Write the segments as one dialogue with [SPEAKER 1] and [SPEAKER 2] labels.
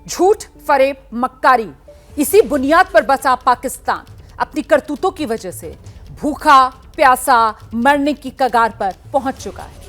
[SPEAKER 1] झूठ, फरेब, मक्कारी, इसी बुनियाद पर बसा पाकिस्तान अपनी करतूतों की वजह से भूखा प्यासा मरने की कगार पर पहुंच चुका है।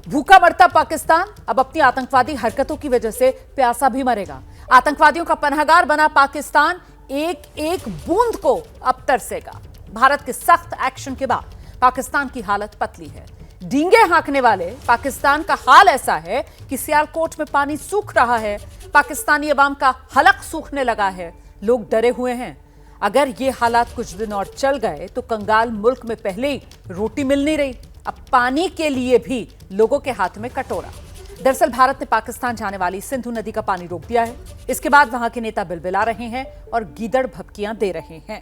[SPEAKER 1] भूखा मरता पाकिस्तान अब अपनी आतंकवादी हरकतों की वजह से प्यासा भी मरेगा। आतंकवादियों का पनाहगार बना पाकिस्तान एक एक बूंद को अब तरसेगा। भारत के सख्त एक्शन के बाद पाकिस्तान की हालत पतली है। डींगे हाँकने वाले पाकिस्तान का हाल ऐसा है कि सियालकोट में पानी सूख रहा है। पाकिस्तानी अवाम का हलक सूखने लगा है। लोग डरे हुए हैं। अगर ये हालात कुछ दिन और चल गए तो कंगाल मुल्क में पहले ही रोटी मिल नहीं रही, अब पानी के लिए भी लोगों के हाथ में कटोरा। दरअसल भारत ने पाकिस्तान जाने वाली सिंधु नदी का पानी रोक दिया है। इसके बाद वहां के नेता बिलबिला रहे हैं और गीदड़ भभकियां दे रहे हैं।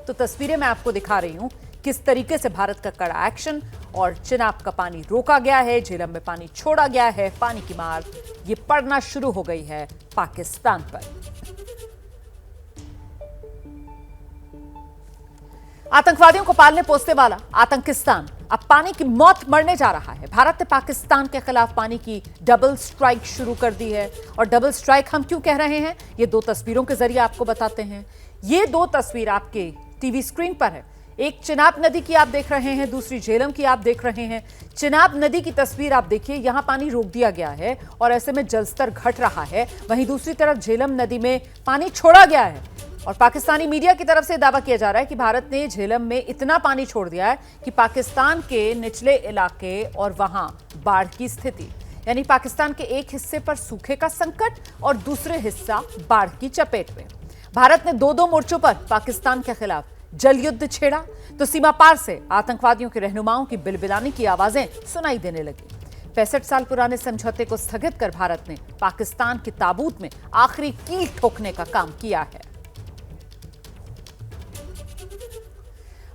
[SPEAKER 1] तो तस्वीरें मैं आपको दिखा रही हूं किस तरीके से भारत का कड़ा एक्शन और चिनाब का पानी रोका गया है, झेलम में पानी छोड़ा गया है। पानी की मार ये पड़ना शुरू हो गई है पाकिस्तान पर। आतंकवादियों को पालने पोसने वाला आतंकिस्तान अब पानी की मौत मरने जा रहा है। भारत ने पाकिस्तान के खिलाफ पानी की डबल स्ट्राइक शुरू कर दी है। और डबल स्ट्राइक हम क्यों कह रहे हैं, ये दो तस्वीरों के जरिए आपको बताते हैं। ये दो तस्वीर आपके टीवी स्क्रीन पर है। एक चिनाब नदी की आप देख रहे हैं, दूसरी झेलम की आप देख रहे हैं। चिनाब नदी की तस्वीर आप देखिए, यहां पानी रोक दिया गया है और ऐसे में जलस्तर घट रहा है। वहीं दूसरी तरफ झेलम नदी में पानी छोड़ा गया है और पाकिस्तानी मीडिया की तरफ से दावा किया जा रहा है कि भारत ने झेलम में इतना पानी छोड़ दिया है कि पाकिस्तान के निचले इलाके और वहां बाढ़ की स्थिति, यानी पाकिस्तान के एक हिस्से पर सूखे का संकट और दूसरे हिस्सा बाढ़ की चपेट में। भारत ने दो मोर्चों पर पाकिस्तान के खिलाफ जल युद्ध छेड़ा तो सीमा पार से आतंकवादियों के रहनुमाओं की बिलबिलाने की आवाजें सुनाई देने लगी। 65 साल पुराने समझौते को स्थगित कर भारत ने पाकिस्तान के ताबूत में आखिरी कील ठोकने का काम किया है।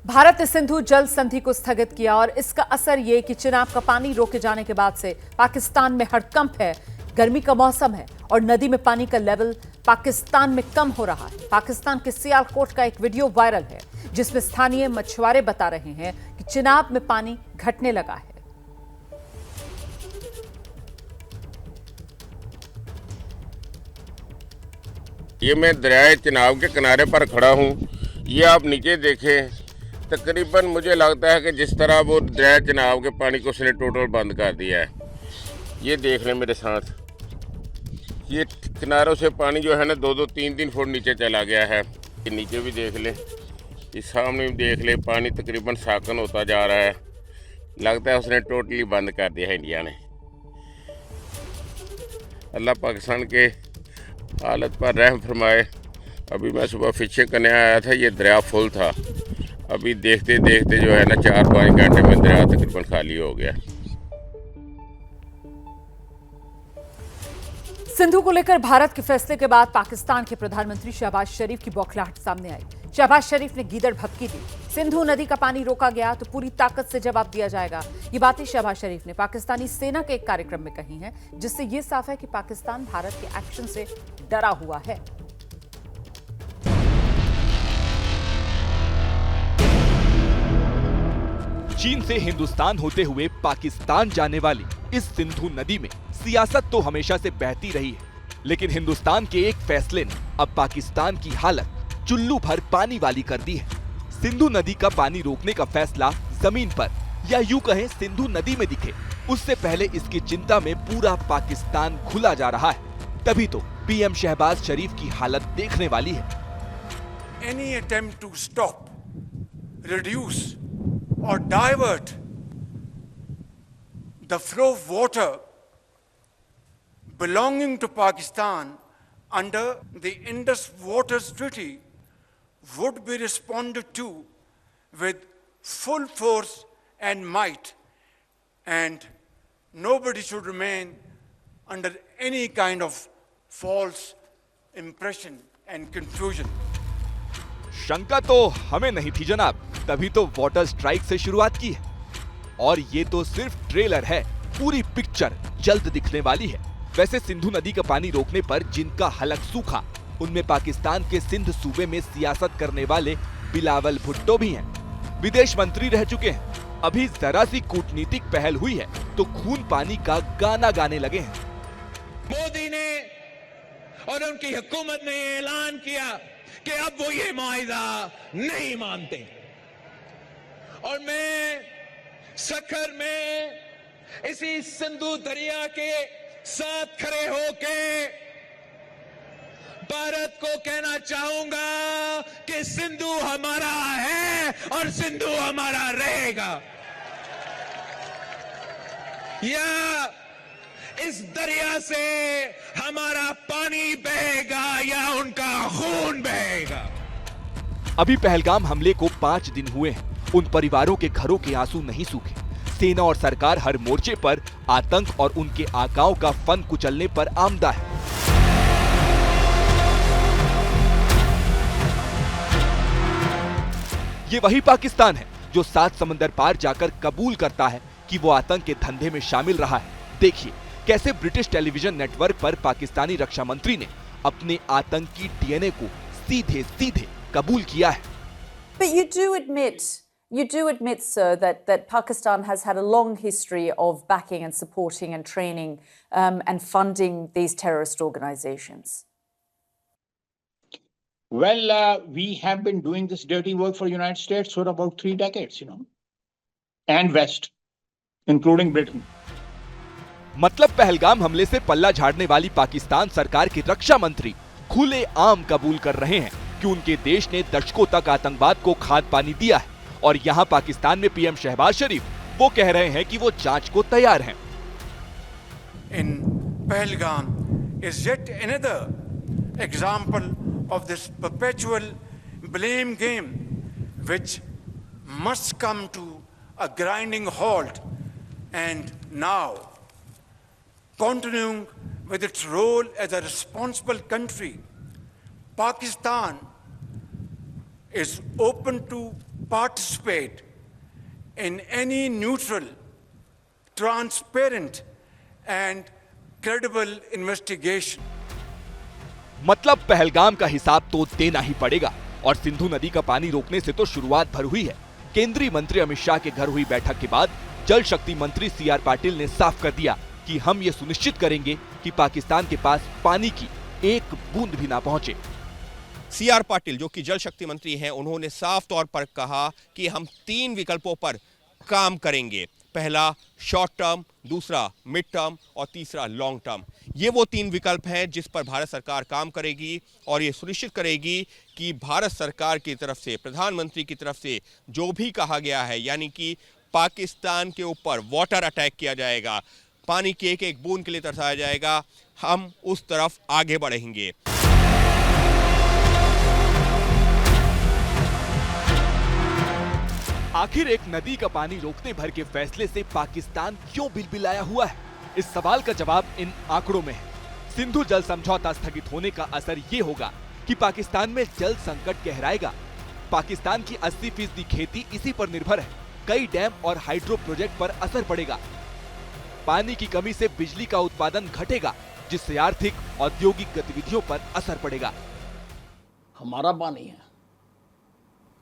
[SPEAKER 1] भारत ने सिंधु जल संधि को स्थगित किया और इसका असर यह कि चिनाब का पानी रोके जाने के बाद से पाकिस्तान में हड़कंप है। गर्मी का मौसम है और नदी में पानी का लेवल पाकिस्तान में कम हो रहा है। पाकिस्तान के सियालकोट का एक वीडियो वायरल है जिसमें स्थानीय मछुआरे बता रहे हैं कि चिनाब में पानी घटने लगा है।
[SPEAKER 2] ये मैं दरिया चिनाब के किनारे पर खड़ा हूँ। ये आप नीचे देखें, तकरीबन मुझे लगता है कि जिस तरह वो दरिया चिनाब के पानी को उसने टोटल बंद कर दिया है। ये देख लें मेरे साथ, ये किनारों से पानी जो है ना 2-2, 3-3 फुट नीचे चला गया है। ये नीचे भी देख लें, इस सामने भी देख लें, पानी तकरीबन साकन होता जा रहा है। लगता है उसने टोटली बंद कर दिया है इंडिया ने। अल्लाह पाकिस्तान के हालत पर रहम फरमाए। अभी मैं सुबह फिशिंग करने आया था, ये दरिया फुल था। अभी देखते देखते जो है ना 4-5 घंटे में दरिया तकरीबन खाली हो गया।
[SPEAKER 1] सिंधु को लेकर भारत के फैसले के बाद पाकिस्तान के प्रधानमंत्री शहबाज शरीफ की बौखलाहट सामने आई। शहबाज शरीफ ने गीदड़ भभकी दी। सिंधु नदी का पानी रोका गया तो पूरी ताकत से जवाब दिया जाएगा। ये बातें शहबाज शरीफ ने पाकिस्तानी सेना के एक कार्यक्रम में कही हैं, जिससे यह साफ है कि पाकिस्तान भारत के एक्शन से डरा हुआ है।
[SPEAKER 3] चीन से हिंदुस्तान होते हुए पाकिस्तान जाने वाली इस सिंधु नदी में सियासत तो हमेशा से बहती रही है, लेकिन हिंदुस्तान के एक फैसले ने अब पाकिस्तान की हालत चुल्लू भर पानी वाली कर दी है। सिंधु नदी का पानी रोकने का फैसला जमीन पर या यूं कहें सिंधु नदी में दिखे उससे पहले इसकी चिंता में पूरा पाकिस्तान घुला जा रहा है। तभी तो पीएम शहबाज शरीफ की हालत देखने वाली है।
[SPEAKER 4] Any attempt to stop, reduce or divert the flow of water belonging to Pakistan under the Indus Waters Treaty would be responded to with full force and might, and nobody should remain under any kind of false impression and confusion.
[SPEAKER 3] शंका तो हमें नहीं थी जनाब, तभी तो water strike से शुरुआत की है। और ये तो सिर्फ ट्रेलर है, पूरी पिक्चर जल्द दिखने वाली है। वैसे सिंधु नदी का पानी रोकने पर जिनका हलक सूखा, उनमें पाकिस्तान के सिंध सूबे में सियासत करने वाले बिलावल भुट्टो भी हैं। विदेश मंत्री रह चुके हैं। अभी जरा सी कूटनीतिक पहल हुई है तो खून पानी का गाना गाने लगे हैं।
[SPEAKER 5] मोदी ने और उनकी हुकूमत ने ऐलान किया कि अब वो ये मुआहिदा नहीं मानते। और मैं सखर में इसी सिंधु दरिया के साथ खड़े होके भारत को कहना चाहूंगा कि सिंधु हमारा है और सिंधु हमारा रहेगा। या इस दरिया से हमारा पानी बहेगा या उनका खून बहेगा।
[SPEAKER 3] अभी पहलगाम हमले को 5 दिन हुए हैं। उन परिवारों के घरों के आंसू नहीं सूखे। सेना और सरकार हर मोर्चे पर आतंक और उनके आकाओं का फन कुचलने पर आमदा है। ये वही पाकिस्तान है जो 7 समंदर पार जाकर कबूल करता है कि वो आतंक के धंधे में शामिल रहा है। देखिए कैसे ब्रिटिश टेलीविजन नेटवर्क पर पाकिस्तानी रक्षा मंत्री ने अपने आतंकी डीएनए को सीधे सीधे कबूल किया है।
[SPEAKER 6] But you do admit, sir, that Pakistan has had a long history of backing and supporting and training and funding these terrorist organizations.
[SPEAKER 7] Well, we have been doing this dirty work for the United States for about 3 decades, and West, including Britain.
[SPEAKER 3] मतलब पहलगाम हमले से पल्ला झाड़ने वाली पाकिस्तान सरकार के रक्षा मंत्री खुले आम कबूल कर रहे हैं कि उनके देश ने दशकों तक आतंकवाद को खाद पानी दिया है। और यहाँ पाकिस्तान में पीएम शहबाज शरीफ वो कह रहे हैं कि वो जांच को तैयार हैं।
[SPEAKER 4] In Pahalgam is yet another example of this perpetual blame game, which must come to a grinding halt. And now, continuing with its role as a responsible country, Pakistan is open to participate in any neutral, transparent and credible investigation.
[SPEAKER 3] मतलब पहलगाम का हिसाब तो देना ही पड़ेगा। और सिंधु नदी का पानी रोकने से तो शुरुआत भर हुई है। केंद्रीय मंत्री अमित शाह के घर हुई बैठक के बाद जल शक्ति मंत्री सीआर पाटिल ने साफ कर दिया कि हम ये सुनिश्चित करेंगे कि पाकिस्तान के पास पानी की एक बूंद भी ना पहुंचे।
[SPEAKER 5] सीआर पाटिल जो कि जल शक्ति मंत्री हैं, उन्होंने साफ तौर पर कहा कि हम 3 विकल्पों पर काम करेंगे। पहला शॉर्ट टर्म, दूसरा मिड टर्म और तीसरा लॉन्ग टर्म। ये वो 3 विकल्प हैं जिस पर भारत सरकार काम करेगी और ये सुनिश्चित करेगी कि भारत सरकार की तरफ से, प्रधानमंत्री की तरफ से जो भी कहा गया है, यानी कि पाकिस्तान के ऊपर वाटर अटैक किया जाएगा, पानी की एक एक बूंद के लिए तरसाया जाएगा, हम उस तरफ आगे बढ़ेंगे।
[SPEAKER 3] आखिर एक नदी का पानी रोकने भर के फैसले से पाकिस्तान क्यों बिलबिलाया हुआ है? इस सवाल का जवाब इन आंकड़ों में है। सिंधु जल समझौता स्थगित होने का असर ये होगा कि पाकिस्तान में जल संकट गहराएगा। पाकिस्तान की 80% खेती इसी पर निर्भर है। कई डैम और हाइड्रो प्रोजेक्ट पर असर पड़ेगा। पानी की कमी से बिजली का उत्पादन घटेगा, जिससे आर्थिक औद्योगिक गतिविधियों पर असर पड़ेगा।
[SPEAKER 8] हमारा पानी है,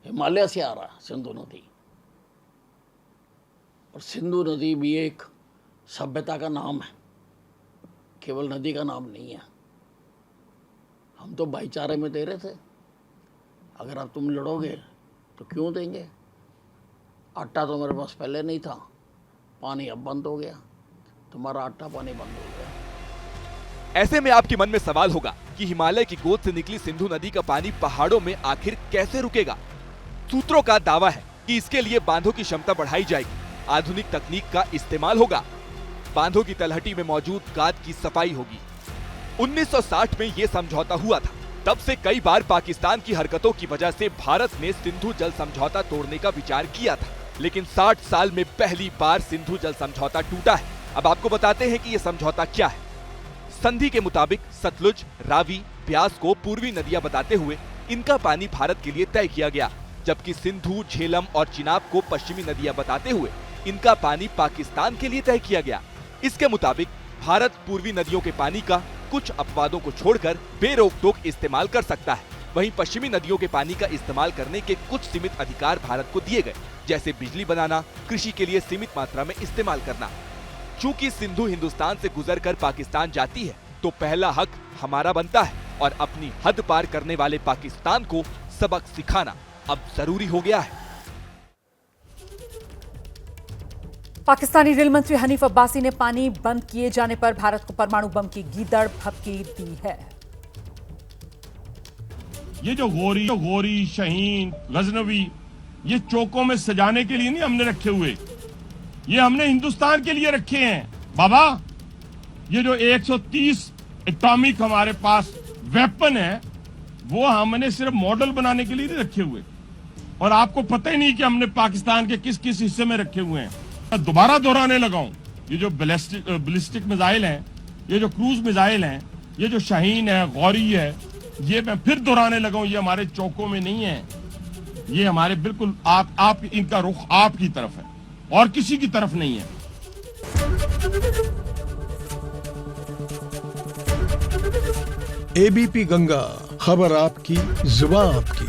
[SPEAKER 8] हिमालय से आ रहा है सिंधु नदी, और सिंधु नदी भी एक सभ्यता का नाम है, केवल नदी का नाम नहीं है। हम तो भाईचारे में दे रहे थे, अगर अब तुम लड़ोगे तो क्यों देंगे? आटा तो मेरे पास पहले नहीं था, पानी अब बंद हो गया, तुम्हारा आटा पानी बंद हो गया।
[SPEAKER 3] ऐसे में आपके मन में सवाल होगा कि हिमालय की गोद से निकली सिंधु नदी का पानी पहाड़ों में आखिर कैसे रुकेगा? सूत्रों का दावा है कि इसके लिए बांधों की क्षमता बढ़ाई जाएगी, आधुनिक तकनीक का इस्तेमाल होगा, बांधों की तलहटी में मौजूद गाद की सफाई होगी। 1960 में यह समझौता हुआ था। तब से कई बार पाकिस्तान की हरकतों की वजह से भारत ने सिंधु जल समझौता तोड़ने का विचार किया था, लेकिन 60 साल में पहली बार सिंधु जल समझौता टूटा है। अब आपको बताते हैं कि यह समझौता क्या है। संधि के मुताबिक सतलुज, रावी, ब्यास को पूर्वी नदियां बताते हुए इनका पानी भारत के लिए तय किया गया, जबकि सिंधु, झेलम और चिनाब को पश्चिमी नदियां बताते हुए इनका पानी पाकिस्तान के लिए तय किया गया। इसके मुताबिक भारत पूर्वी नदियों के पानी का कुछ अपवादों को छोड़कर बेरोक-टोक इस्तेमाल कर सकता है। वहीं पश्चिमी नदियों के पानी का इस्तेमाल करने के कुछ सीमित अधिकार भारत को दिए गए, जैसे बिजली बनाना, कृषि के लिए सीमित मात्रा में इस्तेमाल करना। चूंकि सिंधु हिंदुस्तान से गुजरकर पाकिस्तान जाती है, तो पहला हक हमारा बनता है और अपनी हद पार करने वाले पाकिस्तान को सबक सिखाना अब जरूरी हो गया है।
[SPEAKER 1] पाकिस्तानी रेल मंत्री हनीफ अब्बासी ने पानी बंद किए जाने पर भारत को परमाणु बम की गीदड़ भभकी दी है।
[SPEAKER 9] ये जो गोरी, शहीन, गजनवी, ये चौकों में सजाने के लिए नहीं हमने रखे हुए, ये हमने हिंदुस्तान के लिए रखे हैं बाबा। ये जो 130 एटॉमिक हमारे पास वेपन है, वो हमने सिर्फ मॉडल बनाने के लिए नहीं रखे हुए, और आपको पता ही नहीं कि हमने पाकिस्तान के किस किस हिस्से में रखे हुए हैं। मैं दोबारा दोहराने लगा हूं, ये जो बैलिस्टिक मिसाइल हैं, ये जो क्रूज मिसाइल हैं, ये जो शाहीन है, गौरी है, ये मैं फिर दोहराने लगा हूं, ये हमारे चौकों में नहीं है, ये हमारे बिल्कुल आप इनका रुख आपकी तरफ है और किसी की तरफ नहीं है।
[SPEAKER 10] एबीपी गंगा, खबर आपकी, जुबान आपकी।